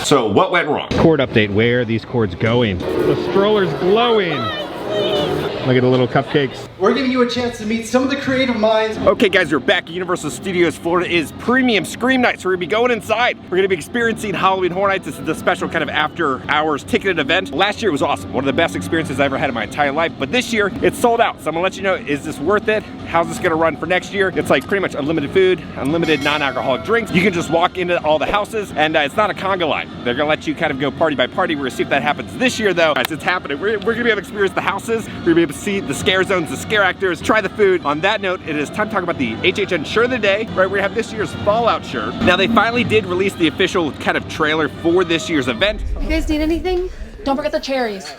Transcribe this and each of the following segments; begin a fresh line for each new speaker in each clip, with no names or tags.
So what went wrong? Cord update, where are these cords going? The stroller's glowing. Look at the little cupcakes.
We're giving you a chance to meet some of the creative minds.
Okay guys, we're back at Universal Studios Florida. It is premium Scream Night, so we're gonna be going inside. We're gonna be experiencing Halloween Horror Nights. This is the special kind of after hours ticketed event. Last year was awesome. One of the best experiences I ever had in my entire life, but this year it's sold out. So I'm gonna let you know, is this worth it? How's this gonna run for next year? It's like pretty much unlimited food, unlimited non-alcoholic drinks. You can just walk into all the houses and it's not a conga line. They're gonna let you kind of go party by party. We're gonna see if that happens this year though. Guys, it's happening. We're gonna be able to experience the houses. We're gonna be able to see the scare zones, the scare actors, try the food. On that note, it is time to talk about the HHN shirt of the day, right? We have this year's Fallout shirt. Now they finally did release the official kind of trailer for this year's event.
You guys need anything? Don't forget the cherries.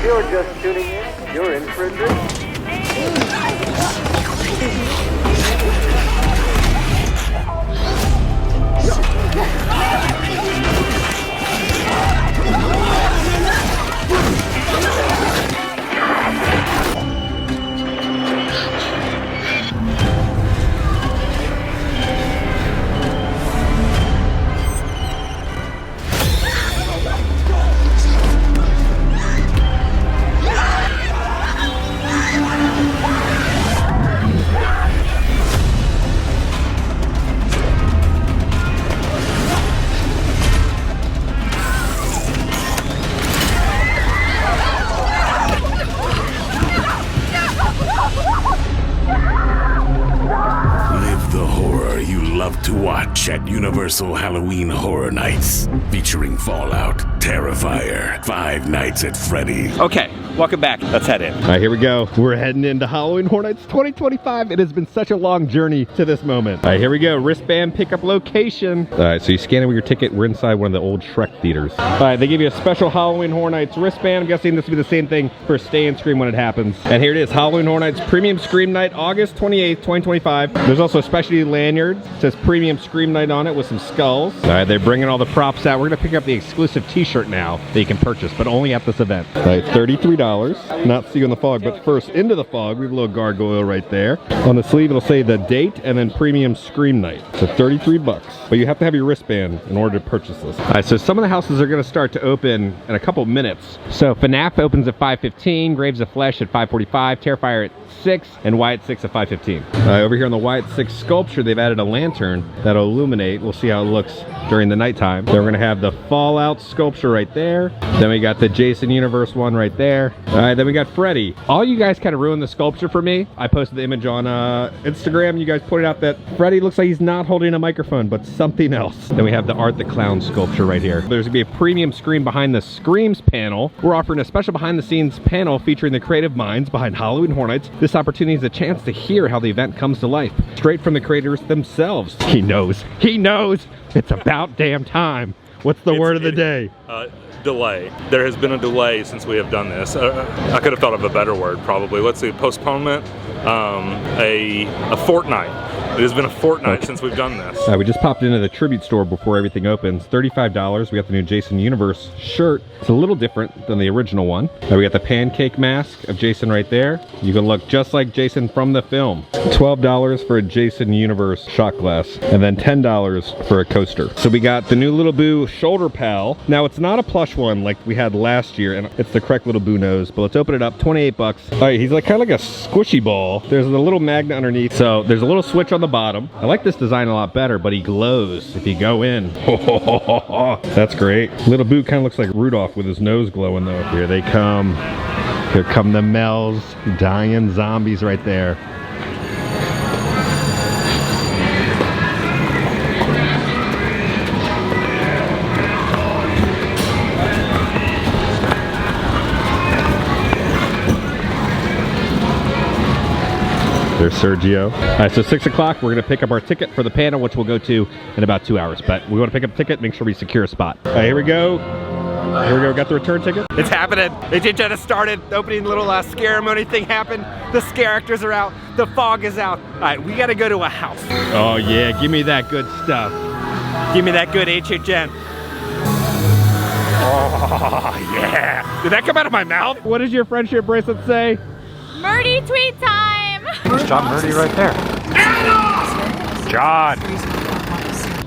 You're just tuning in. You're in for a treat.
To watch at Universal Halloween Horror Nights, featuring Fallout, Terrifier, 5 Nights at Freddy.
Okay, welcome back. Let's head in. All right, here we go. We're heading into Halloween Horror Nights 2025. It has been such a long journey to this moment. All right, here we go. Wristband pickup location. All right, so you scan it with your ticket. We're inside one of the old Shrek theaters. All right, they give you a special Halloween Horror Nights wristband. I'm guessing this will be the same thing for Stay and Scream when it happens. And here it is, Halloween Horror Nights Premium Scream Night, August 28th, 2025. There's also a specialty lanyard. It says Premium Scream Night on it with some skulls. All right, they're bringing all the props out. We're gonna pick up the exclusive t-shirt now that you can purchase, but only at this event. All right, $33. Not see you in the fog, but first into the fog, we have a little gargoyle right there. On the sleeve, it'll say the date and then Premium Scream Night. So 33 bucks, but you have to have your wristband in order to purchase this. All right, so some of the houses are gonna start to open in a couple minutes. So FNAF opens at 5:15, Graves of Flesh at 5:45, Terrifier at 6, and Wyatt 6 at 5:15. Over here on the Wyatt 6 sculpture, they've added a lantern that'll illuminate. We'll see how it looks during the nighttime. Then we're gonna have the Fallout sculpture right there. Then we got the Jason Universe one right there. All right, then we got Freddy. All you guys kind of ruined the sculpture for me. I posted the image on Instagram. You guys pointed out that Freddy looks like he's not holding a microphone, but something else. Then we have the Art the Clown sculpture right here. There's gonna be a premium screen behind the Screams panel. We're offering a special behind the scenes panel featuring the creative minds behind Halloween Horror Nights. This opportunity is a chance to hear how the event comes to life, straight from the creators themselves. He knows. He knows. It's about damn time. What's the word of the day?
Delay. There has been a delay since we have done this. I could have thought of a better word probably. Let's see, postponement, a fortnight. It has been a fortnight since we've done this.
We just popped into the tribute store before everything opens. $35. We got the new Jason Universe shirt. It's a little different than the original one. We got the pancake mask of Jason right there. You can look just like Jason from the film. $12 for a Jason Universe shot glass, and then $10 for a coaster. So we got the new Little Boo shoulder pal. Now it's not a plush one like we had last year, and it's the correct Little Boo nose, but let's open it up. 28 bucks. All right, he's like kind of like a squishy ball. There's a little magnet underneath, so there's a little switch on the bottom. I like this design a lot better, but he glows if you go in. That's great. Little Boo kind of looks like Rudolph with his nose glowing though. Here they come. Here come the Mel's dying zombies right there. There's Sergio. All right, so 6 o'clock, we're gonna pick up our ticket for the panel, which we'll go to in about 2 hours. But we wanna pick up a ticket, make sure we secure a spot. All right, here we go. Here we go, got the return ticket.
It's happening. HHN has started. The opening little ceremony thing happened. The scare actors are out. The fog is out. All right, we gotta go to a house.
Oh yeah, give me that good stuff.
Give me that good HHN. Oh yeah. Did that come out of my mouth?
What does your friendship bracelet say?
Murdy tweet time!
There's John Murdy right there. John!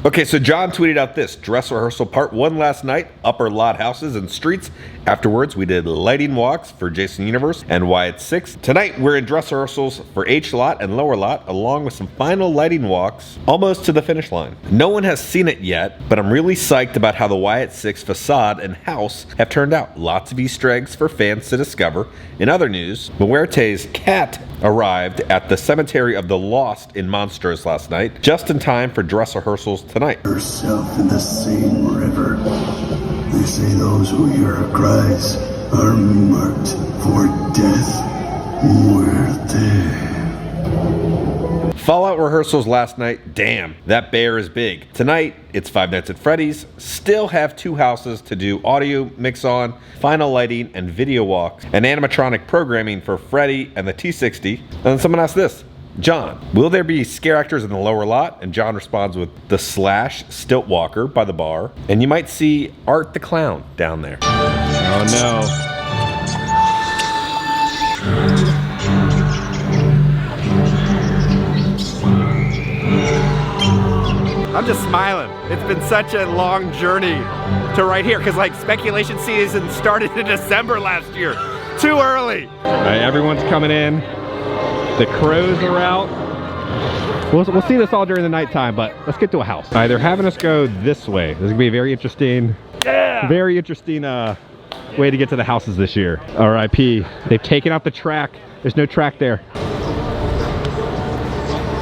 Okay, so John tweeted out this: dress rehearsal part 1 last night, upper lot houses and streets. Afterwards, we did lighting walks for Jason Universe and Wyatt 6. Tonight, we're in dress rehearsals for H lot and lower lot, along with some final lighting walks, almost to the finish line. No one has seen it yet, but I'm really psyched about how the Wyatt 6 facade and house have turned out. Lots of Easter eggs for fans to discover. In other news, Muerte's cat arrived at the Cemetery of the Lost in Monsters last night, just in time for dress rehearsals tonight.
Herself in the same river. They say those who hear her cries are marked for death. Muerte.
Fallout rehearsals last night. Damn, that bear is big. Tonight, it's Five Nights at Freddy's. Still have 2 houses to do audio mix on, final lighting, and video walks, and animatronic programming for Freddy and the T60. And then someone asked this: John, will there be scare actors in the lower lot? And John responds with the Slash Stilt Walker by the bar. And you might see Art the Clown down there. Oh no.
I'm just smiling. It's been such a long journey to right here, because like speculation season started in December last year. Too early.
All right, everyone's coming in. The crows are out. We'll see this all during the nighttime, but let's get to a house. All right, they're having us go this way. This is gonna be a very interesting way to get to the houses this year. RIP. They've taken out the track. There's no track there.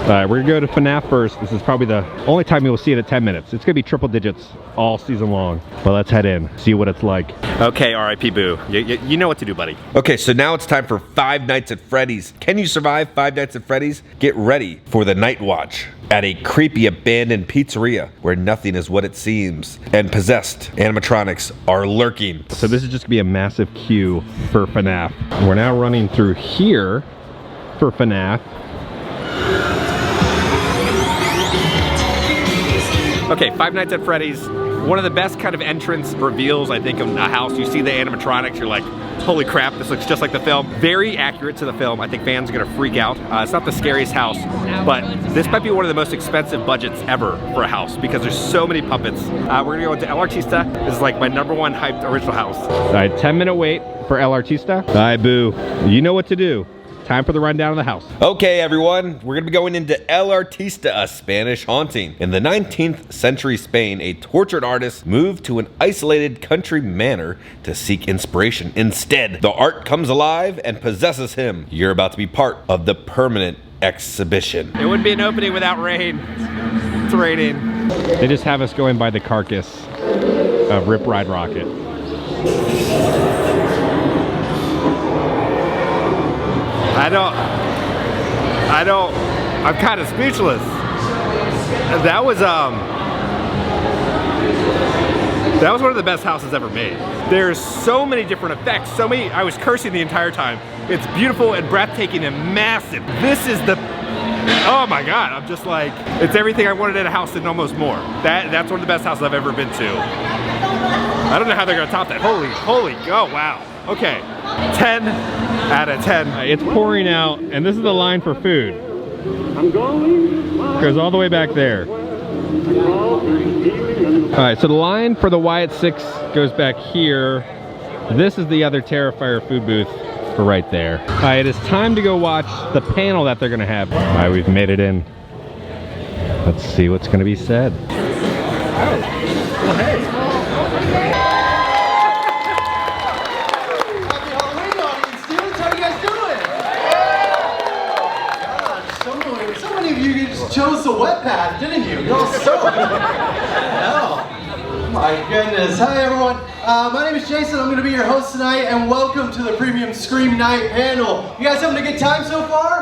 All right, we're gonna go to FNAF first. This is probably the only time you'll see it at 10 minutes. It's gonna be triple digits all season long. But let's head in, see what it's like.
Okay, RIP Boo. You know what to do, buddy.
Okay, so now it's time for Five Nights at Freddy's. Can you survive Five Nights at Freddy's? Get ready for the night watch at a creepy abandoned pizzeria where nothing is what it seems and possessed animatronics are lurking. So this is just gonna be a massive queue for FNAF. We're now running through here for FNAF.
Okay, Five Nights at Freddy's, one of the best kind of entrance reveals, I think, in a house. You see the animatronics, you're like, holy crap, this looks just like the film. Very accurate to the film. I think fans are gonna freak out. It's not the scariest house, but this might be one of the most expensive budgets ever for a house because there's so many puppets. We're gonna go into El Artista. This is like my #1 hyped original house.
All right, 10-minute wait for El Artista. All right, Boo, you know what to do. Time for the rundown of the house. Okay, everyone, we're gonna be going into El Artista, a Spanish haunting. In the 19th century Spain, a tortured artist moved to an isolated country manor to seek inspiration. Instead, the art comes alive and possesses him. You're about to be part of the permanent exhibition.
It wouldn't be an opening without rain. It's raining.
They just have us going by the carcass of Rip Ride Rocket.
I'm kind of speechless. That was one of the best houses ever made. There's so many different effects, I was cursing the entire time. It's beautiful and breathtaking and massive. This is oh my God, I'm just like, it's everything I wanted in a house and almost more. That's one of the best houses I've ever been to. I don't know how they're gonna top that. Holy, oh wow. Okay, 10 out of 10.
It's pouring out, and this is the line for food. Goes all the way back there. All right, so the line for the Wyatt 6 goes back here. This is the other Terrifier food booth for right there. All right, it is time to go watch the panel that they're gonna have. All right, we've made it in. Let's see what's gonna be said.
Well, hey. Happy Halloween, audience students. How you guys doing? Gosh, so many of you just chose the wet path, didn't you? You're all so hell. My goodness. Hi, everyone. My name is Jason. I'm going to be your host tonight, and welcome to the Premium Scream Night panel. You guys having a good time so far?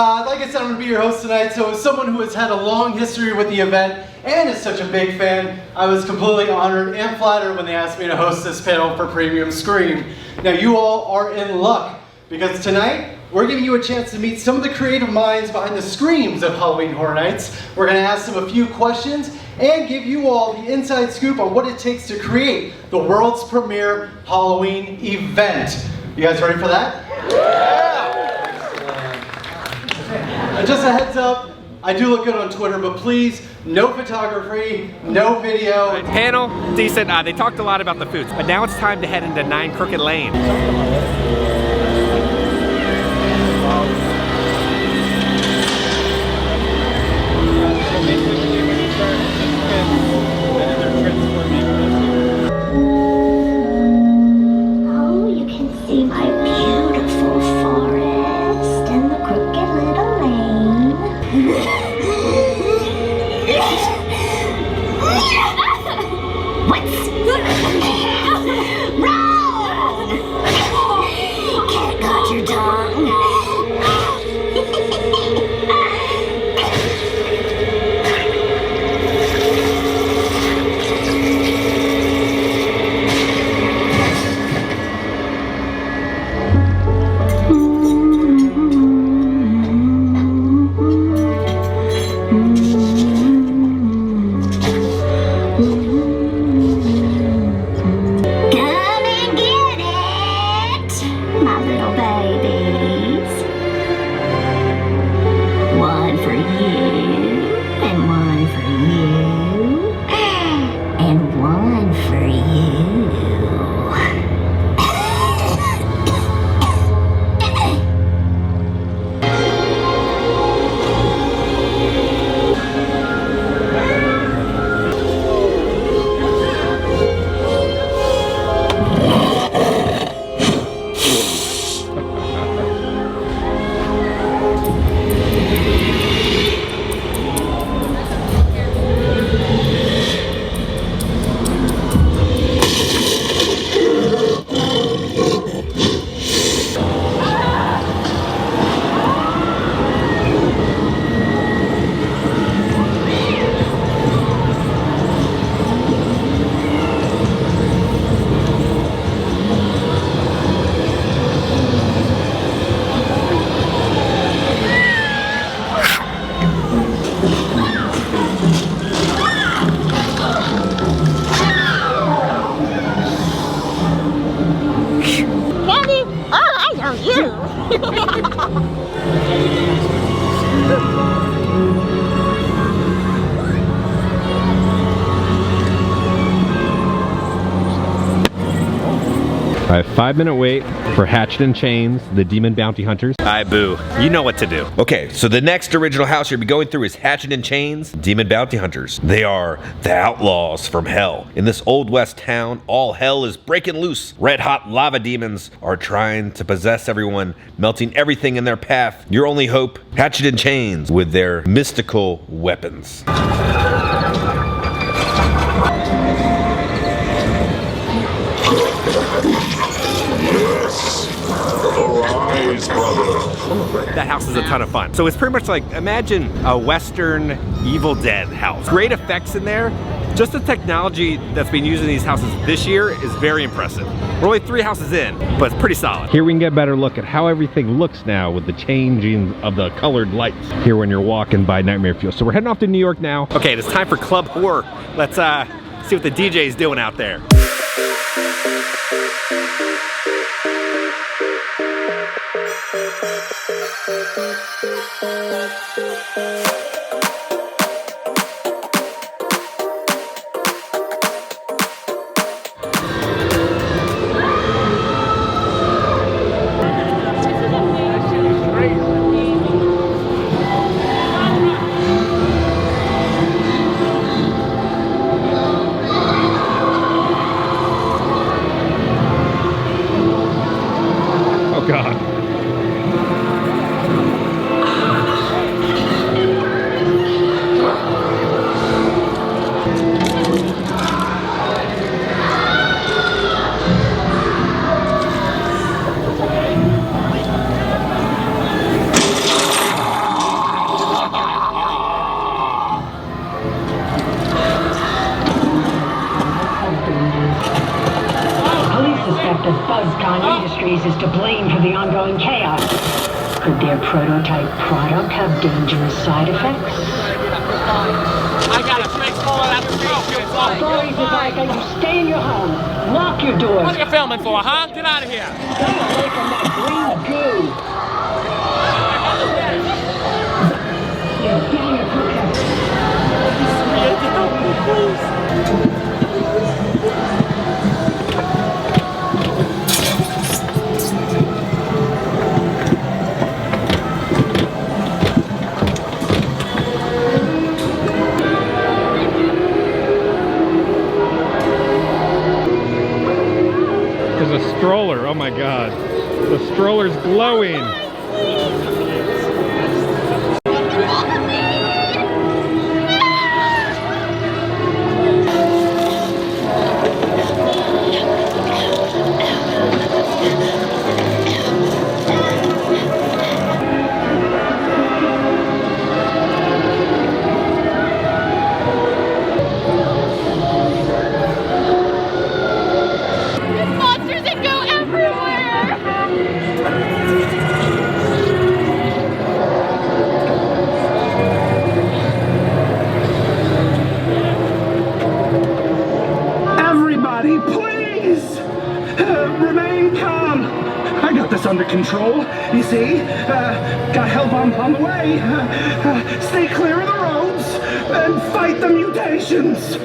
Like I said, I'm going to be your host tonight, so as someone who has had a long history with the event and is such a big fan, I was completely honored and flattered when they asked me to host this panel for Premium Scream. Now you all are in luck, because tonight we're giving you a chance to meet some of the creative minds behind the screams of Halloween Horror Nights. We're going to ask them a few questions and give you all the inside scoop on what it takes to create the world's premier Halloween event. You guys ready for that? And just a heads up, I do look good on Twitter, but please, no photography, no video.
Panel, decent. They talked a lot about the foods, but now it's time to head into 9 Crooked Lane.
Oh, you can see my beautiful forest and the crooked little lane. What's wrong? Cat got your tongue.
All right, 5-minute wait for Hatchet and Chains, the Demon Bounty Hunters.
Aye, boo. You know what to do.
Okay, so the next original house you'll be going through is Hatchet and Chains, Demon Bounty Hunters. They are the outlaws from hell. In this old west town, all hell is breaking loose. Red hot lava demons are trying to possess everyone, melting everything in their path. Your only hope, Hatchet and Chains with their mystical weapons.
Arise, brother.
That house is a ton of fun. So it's pretty much like, imagine a Western Evil Dead house. Great effects in there. Just the technology that's been used in these houses this year is very impressive. We're only 3 houses in, but it's pretty solid.
Here we can get a better look at how everything looks now with the changing of the colored lights here when you're walking by Nightmare Fuel. So we're heading off to New York now.
Okay, it's time for Club Horror. Let's see what the DJ's doing out there.
Oh God.
Industries is to blame for the ongoing chaos. Could their prototype product have dangerous side effects?
I got a face full of that smoke.
Authorities advise that you stay in your home. Lock your doors.
What are you filming for, huh? Get out of here.
Stay away from that green goo. Get in your
There's a stroller, oh my god. The stroller's glowing.
Monsters that go everywhere!
Everybody, please! Remain calm. I got this under control, you see? Got help on the way. Stay clear of the roads and fight the mutations.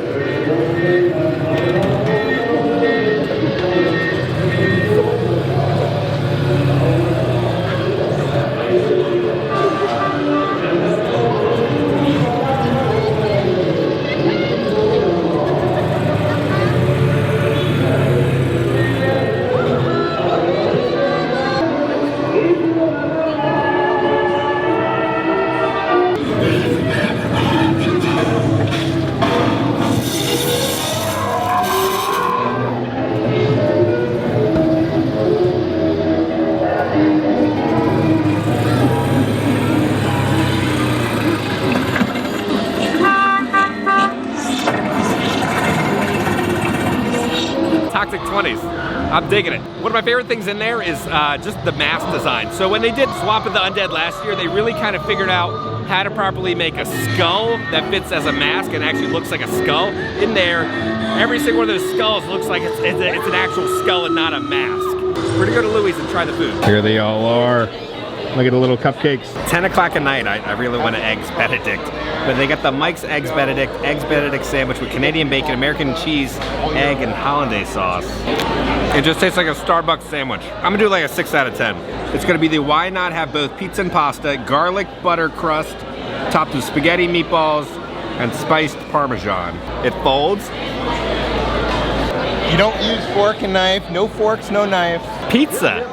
Toxic 20s. I'm digging it. One of my favorite things in there is just the mask design. So when they did Swamp of the Undead last year, they really kind of figured out how to properly make a skull that fits as a mask and actually looks like a skull. In there, every single one of those skulls looks like it's an actual skull and not a mask. We're gonna go to Louis and try the food.
Here they all are. Look at the little cupcakes.
10 o'clock at night, I really want an Eggs Benedict. But they got the Mike's Eggs Benedict sandwich with Canadian bacon, American cheese, egg, and hollandaise sauce. It just tastes like a Starbucks sandwich. I'm gonna do like a 6 out of 10. It's gonna be the why not have both pizza and pasta, garlic butter crust, topped with spaghetti meatballs, and spiced Parmesan. It folds.
You don't use fork and knife, no forks, no knife.
Pizza.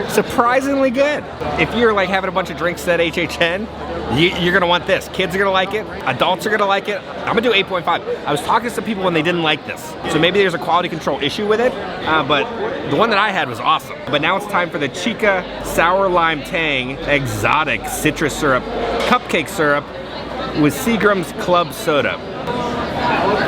Surprisingly good. If you're like having a bunch of drinks at HHN, you're gonna want this. Kids are gonna like it, adults are gonna like it. I'm gonna do 8.5. I was talking to some people when they didn't like this. So maybe there's a quality control issue with it, but the one that I had was awesome. But now it's time for the Chica Sour Lime Tang Exotic Citrus Syrup Cupcake Syrup with Seagram's Club Soda.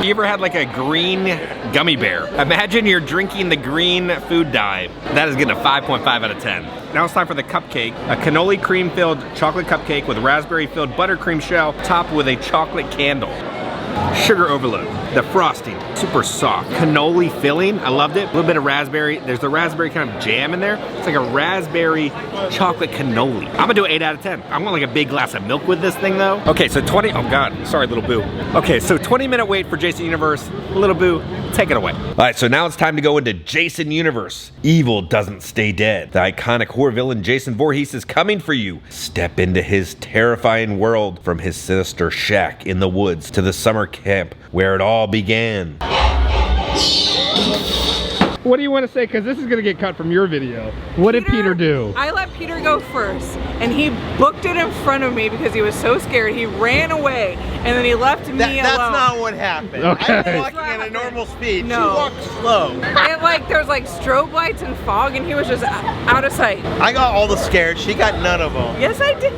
You ever had like a green gummy bear? Imagine you're drinking the green food dye. That is getting a 5.5 out of 10. Now it's time for the cupcake. A cannoli cream filled chocolate cupcake with raspberry filled buttercream shell topped with a chocolate candle. Sugar overload. The frosting, super soft. Cannoli filling, I loved it. A little bit of raspberry. There's the raspberry kind of jam in there. It's like a raspberry chocolate cannoli. I'm gonna do an 8 out of 10. I want like a big glass of milk with this thing though. Okay, so 20, oh God, sorry little boo. Okay, so 20-minute wait for Jason Universe. Little boo, take it away.
All right, so now it's time to go into Jason Universe. Evil doesn't stay dead. The iconic horror villain Jason Voorhees is coming for you. Step into his terrifying world from his sinister shack in the woods to the summer camp where it all began.
What do you want to say? Because this is going to get cut from your video. What did Peter do?
I let Peter go first, and he booked it in front of me because he was so scared. He ran away, and then he left me alone.
That's not what happened.
Okay.
I was walking at a normal speed.
No.
She walked slow.
And like, there's like strobe lights and fog, and he was just out of sight.
I got all the scares. She got none of them.
Yes, I did.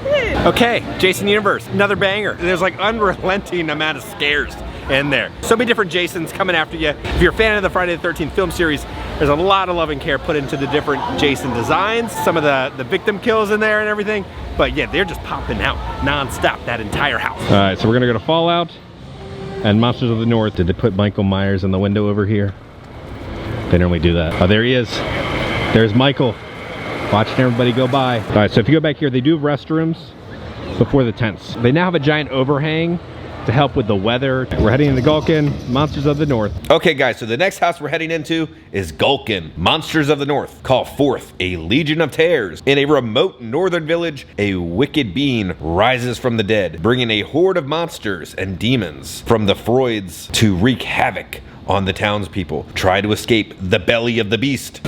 Okay, Jason Universe, another banger. There's like unrelenting amount of scares. in there. So many different Jasons coming after you. If you're a fan of the Friday the 13th film series, there's a lot of love and care put into the different Jason designs, some of the victim kills in there and everything. But yeah, they're just popping out non-stop, that entire house.
All right, so we're gonna go to Fallout and Monsters of the North. Did they put Michael Myers in the window over here? They normally do that. Oh, there he is. There's Michael, watching everybody go by. All right, so if you go back here, they do have restrooms before the tents. They now have a giant overhang to help with the weather. We're heading into Gulkin, Monsters of the North.
Okay guys, so the next house we're heading into is Gulkin, Monsters of the North. Call forth a legion of terrors. In a remote northern village, a wicked being rises from the dead, bringing a horde of monsters and demons from the Freuds to wreak havoc on the townspeople. Try to escape the belly of the beast.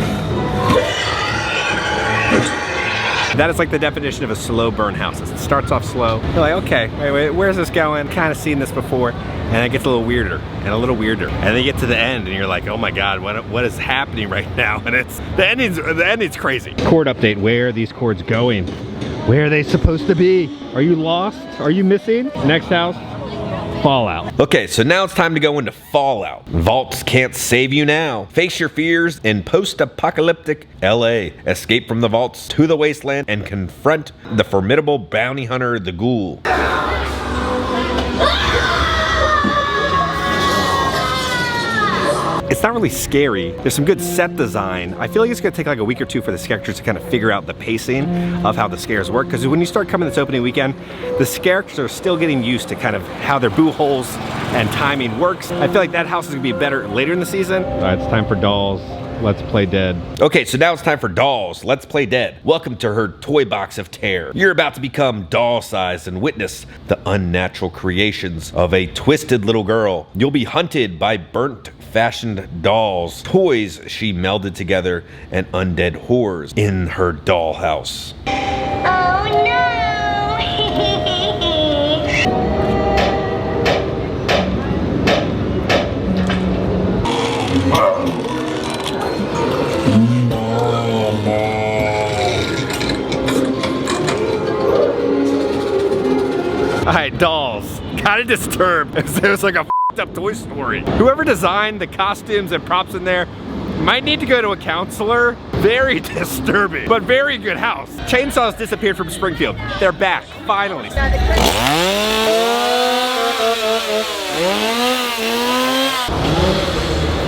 That is like the definition of a slow burn house. It starts off slow. You're like, okay, wait, where's this going? Kind of seen this before. And it gets a little weirder and a little weirder. And then you get to the end and you're like, oh my God, what is happening right now? And it's, the ending's crazy.
Chord update, where are these chords going? Where are they supposed to be? Are you lost? Are you missing? Next house, Fallout.
Okay, so now it's time to go into Fallout. Vaults can't save you now. Face your fears in post-apocalyptic LA. Escape from the vaults to the wasteland and confront the formidable bounty hunter, the Ghoul.
It's not really scary. There's some good set design. I feel like it's gonna take like a week or two for the characters to kind of figure out the pacing of how the scares work. Because when you start coming this opening weekend, the characters are still getting used to kind of how their boo holes and timing works. I feel like that house is gonna be better later in the season.
All right, it's time for Dolls. Let's Play Dead.
Okay, so now it's time for Dolls. Let's Play Dead. Welcome to her toy box of terror. You're about to become doll-sized and witness the unnatural creations of a twisted little girl. You'll be hunted by burnt fashioned dolls, toys she melded together, and undead horrors in her dollhouse.
Oh no!
All right, Dolls. Kind of disturbed. It was like a f***ed up Toy Story. Whoever designed the costumes and props in there might need to go to a counselor. Very disturbing, but very good house. Chainsaws disappeared from Springfield. They're back, finally.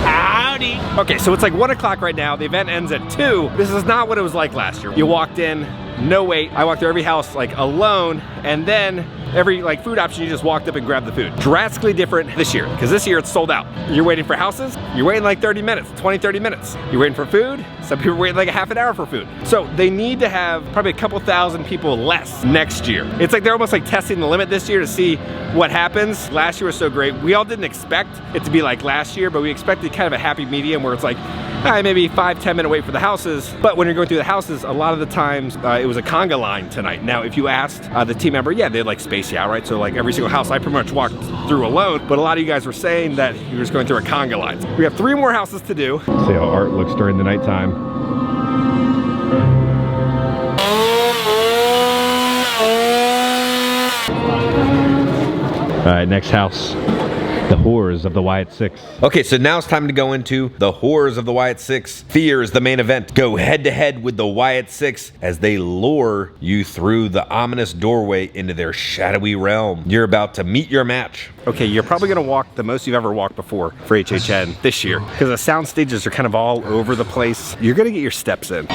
Howdy. Okay, so it's like 1 o'clock right now. The event ends at 2. This is not what it was like last year. You walked in, no wait. I walked through every house like alone, and then every like food option, you just walked up and grabbed the food. Drastically different this year, because this year it's sold out. You're waiting for houses, you're waiting like 30 minutes, 20, 30 minutes. You're waiting for food, some people are waiting like a half an hour for food. So they need to have probably a couple thousand people less next year. It's like they're almost like testing the limit this year to see what happens. Last year was so great. We all didn't expect it to be like last year, but we expected kind of a happy medium where it's like, maybe 5-10 minute wait for the houses. But when you're going through the houses, a lot of the times it was a conga line tonight. Now, if you asked the team member, yeah, they'd like space you out, right? So like every single house I pretty much walked through alone, but a lot of you guys were saying that you were just going through a conga line. We have 3 more houses to do.
See how Art looks during the nighttime. All right, next house. The Horrors of the Wyatt 6.
Okay, so now it's time to go into the Horrors of the Wyatt 6. Fear is the main event. Go head to head with the Wyatt 6 as they lure you through the ominous doorway into their shadowy realm. You're about to meet your match.
Okay, you're probably gonna walk the most you've ever walked before for HHN this year, because the sound stages are kind of all over the place. You're gonna get your steps in.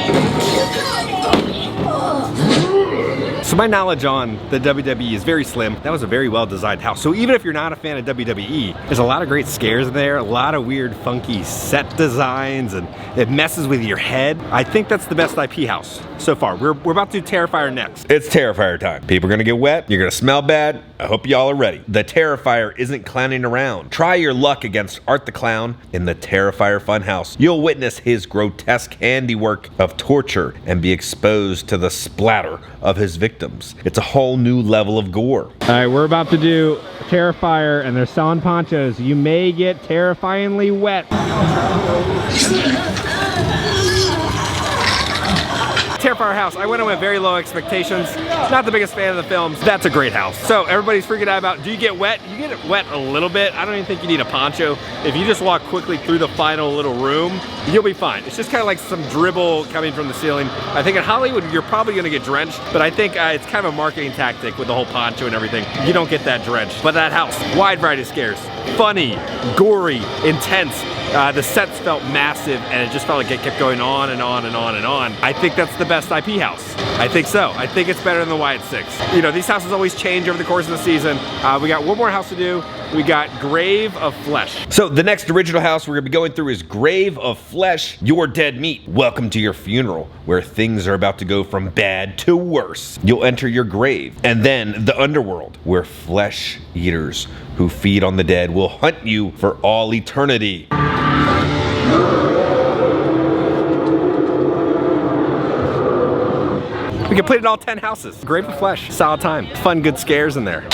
So my knowledge on the WWE is very slim. That was a very well designed house. So even if you're not a fan of WWE, there's a lot of great scares in there, a lot of weird funky set designs, and it messes with your head. I think that's the best IP house so far. We're about to do Terrifier next.
It's Terrifier time. People are gonna get wet, you're gonna smell bad. I hope y'all are ready. The Terrifier isn't clowning around. Try your luck against Art the Clown in the Terrifier Funhouse. You'll witness his grotesque handiwork of torture and be exposed to the splatter of his victims. It's a whole new level of gore.
All right, we're about to do Terrifier, and they're selling ponchos. You may get terrifyingly wet.
Terrifier house, I went in with very low expectations. Not the biggest fan of the films. That's a great house. So everybody's freaking out about, do you get wet? You get wet a little bit. I don't even think you need a poncho. If you just walk quickly through the final little room, you'll be fine. It's just kind of like some dribble coming from the ceiling. I think in Hollywood, you're probably gonna get drenched, but I think it's kind of a marketing tactic with the whole poncho and everything. You don't get that drenched. But that house, wide variety of scares. Funny, gory, intense. The sets felt massive and it just felt like it kept going on and on and on and on. I think that's the best IP house. I think so. I think it's better than the Wyatt 6. You know, these houses always change over the course of the season. We got one more house to do. We got Grave of Flesh.
So the next original house we're gonna be going through is Grave of Flesh, Your Dead Meat. Welcome to your funeral, where things are about to go from bad to worse. You'll enter your grave, and then the underworld, where flesh eaters who feed on the dead will hunt you for all eternity.
We completed all 10 houses. Grave of Flesh, solid time. Fun, good scares in there.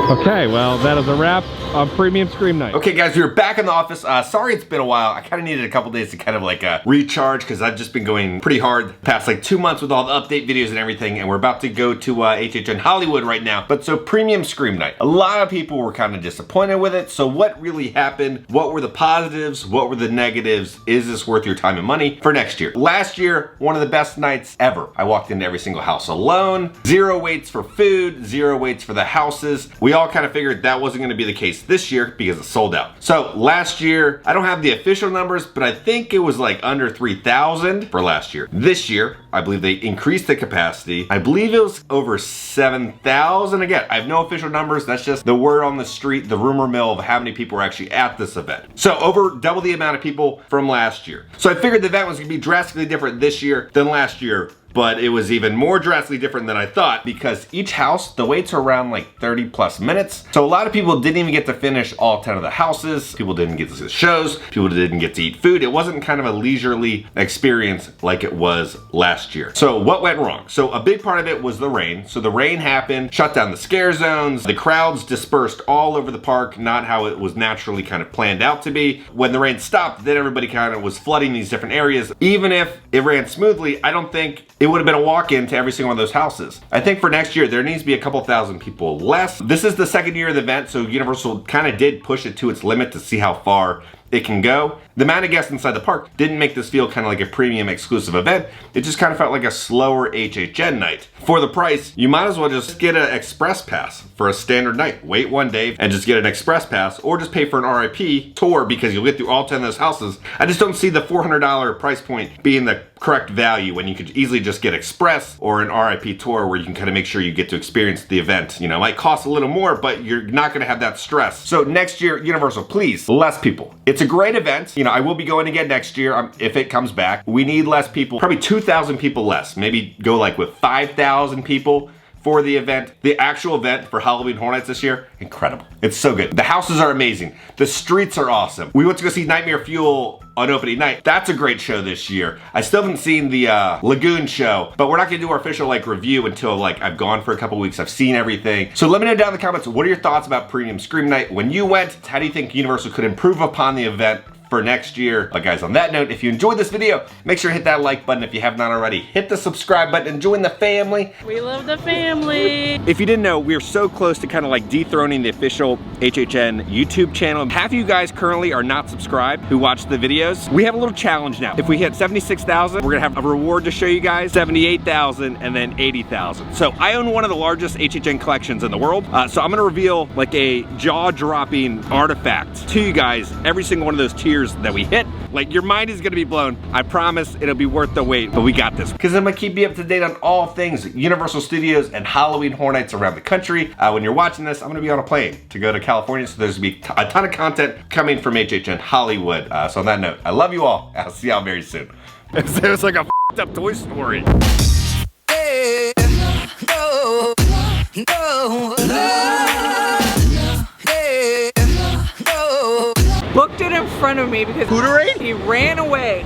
Okay, well, that is a wrap on Premium Scream Night.
Okay guys, we're back in the office. Sorry it's been a while. I kind of needed a couple days to kind of like recharge because I've just been going pretty hard the past like 2 months with all the update videos and everything, and we're about to go to HHN Hollywood right now. But so Premium Scream Night, a lot of people were kind of disappointed with it. So what really happened? What were the positives? What were the negatives? Is this worth your time and money for next year? Last year, one of the best nights ever. I walked into every single house alone. 0 waits for food, 0 waits for the houses. We all kind of figured that wasn't going to be the case this year because it sold out. So last year, I don't have the official numbers, but I think it was like under 3,000 for last year. This year, I believe they increased the capacity. I believe it was over 7,000. Again, I have no official numbers. That's just the word on the street, the rumor mill of how many people were actually at this event. So over double the amount of people from last year. So I figured the event was going to be drastically different this year than last year. But it was even more drastically different than I thought because each house, the waits are around like 30 plus minutes. So a lot of people didn't even get to finish all 10 of the houses. People didn't get to see the shows. People didn't get to eat food. It wasn't kind of a leisurely experience like it was last year. So what went wrong? So a big part of it was the rain. So the rain happened, shut down the scare zones. The crowds dispersed all over the park, not how it was naturally kind of planned out to be. When the rain stopped, then everybody kind of was flooding these different areas. Even if it ran smoothly, I don't think it would have been a walk-in to every single one of those houses. I think for next year, there needs to be a couple thousand people less. This is the second year of the event, so Universal kind of did push it to its limit to see how far it can go. The amount of guests inside the park didn't make this feel kind of like a premium exclusive event. It just kind of felt like a slower HHN night. For the price, you might as well just get an express pass for a standard night. Wait 1 day and just get an express pass, or just pay for an RIP tour because you'll get through all 10 of those houses. I just don't see the $400 price point being the correct value when you could easily just get express or an RIP tour where you can kind of make sure you get to experience the event. You know, it might cost a little more, but you're not gonna have that stress. So next year, Universal, please, less people. It's a great event. You know, I will be going again next year if it comes back. We need less people, probably 2,000 people less. Maybe go like with 5,000 people for the event. The actual event for Halloween Horror Nights this year, incredible. It's so good. The houses are amazing. The streets are awesome. We went to go see Nightmare Fuel on opening night. That's a great show this year. I still haven't seen the Lagoon show, but we're not gonna do our official like review until like I've gone for a couple weeks. I've seen everything. So let me know down in the comments, what are your thoughts about Premium Scream Night? When you went, how do you think Universal could improve upon the event for next year? But guys, on that note, if you enjoyed this video, make sure to hit that like button. If you have not already, hit the subscribe button and join the family.
We love the family.
If you didn't know, we're so close to kind of like dethroning the official HHN YouTube channel. Half of you guys currently are not subscribed who watch the videos. We have a little challenge now. If we hit 76,000, we're gonna have a reward to show you guys, 78,000 and then 80,000. So I own one of the largest HHN collections in the world. So I'm gonna reveal like a jaw-dropping artifact to you guys, every single one of those tiers that we hit. Like, your mind is gonna be blown. I promise it'll be worth the wait, but we got this.
Because I'm gonna keep you up to date on all things Universal Studios and Halloween Horror Nights around the country. When you're watching this, I'm gonna be on a plane to go to California, so there's gonna be a ton of content coming from HHN Hollywood. So on that note, I love you all. I'll see y'all very soon.
It was like a f***ed up Toy Story.
Hey, no, no, hey, no.
Booked it in front of me because he ran away.